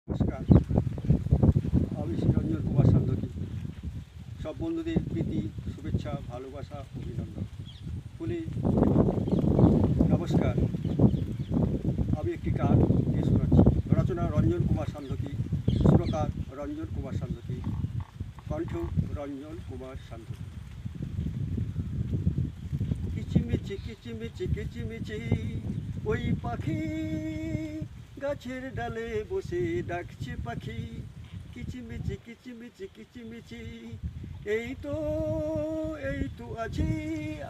নমস্কার, আমি রঞ্জন কুমার সান্ধকী। সব বন্ধুদের প্রীতি, শুভেচ্ছা, ভালোবাসা, অভিনন্দন। বলি নমস্কার, আমি একটি গান দিয়ে শোনাচ্ছি। রচনা রঞ্জন কুমার সান্ধকী, সুরকার রঞ্জন কুমার সান্ধকী, কণ্ঠ রঞ্জন কুমার সান্ধকী। কিচিমিচি কিচিমিচি কিচিমিচি ওই পাখি গাছের ডালে বসে ডাকছে পাখি। কিচিমিচি কিচিমিচি কিচিমিচি এই তো আছি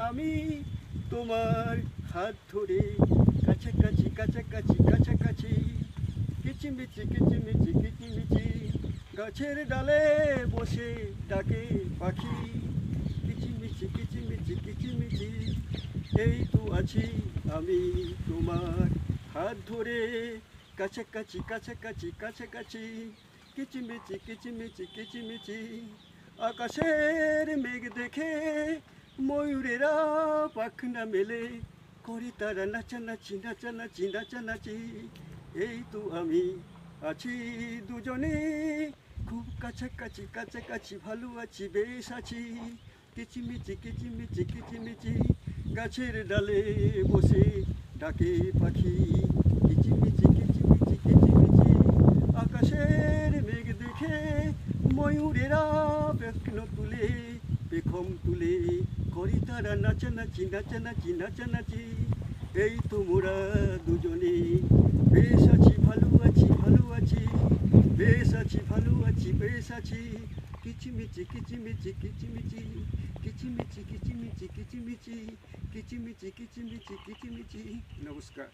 আমি তোমার হাত ধরে, কাছাকাছি কাছাকাছি কাছাকাছি। কিচিমিচি কিচিমিচি কিচিমিচি গাছের ডালে বসে ডাকে পাখি। কিচিমিচি কিচিমিচি কিচিমিচি এই তো আছি আমি তোমার হাত ধরে, কাছাকাছি কাছাকাছি কাছাকাছি। কিচিমিচি কিচিমিচি কিচিমিচি আকাশের মেঘ দেখে ময়ূরেরা পাখনা মেলে করে তারা নাচানাচি নাচানাচি নাচানাচি। এই তো আমি আছি দুজনে খুব কাছাকাছি কাছাকাছি, ভালো আছি বেশ আছি। কিচিমিচি কিচিমিচি কিচিমিচি গাছের ডালে বসে ডাকে পাখি। কিচিমিচি কিচিমিচি কিচিমিচি আকাশের মেঘ দেখে ময়ূরেরা পেখম তুলে করি তারা নাচানাচি নাচানাচি নাচানাচি। এই তো মোরা দুজনে বেশ আছি ভালো আছি ভালো আছি, বেশ আছি ভালো আছি বেশ আছি। কিচিমিচি কিচিমিচি কিচিমিচি কিচিমিচি কিচিমিচি কিচিমিচি কিচিমিচি কিচিমিচি কিচিমিচি। নমস্কার।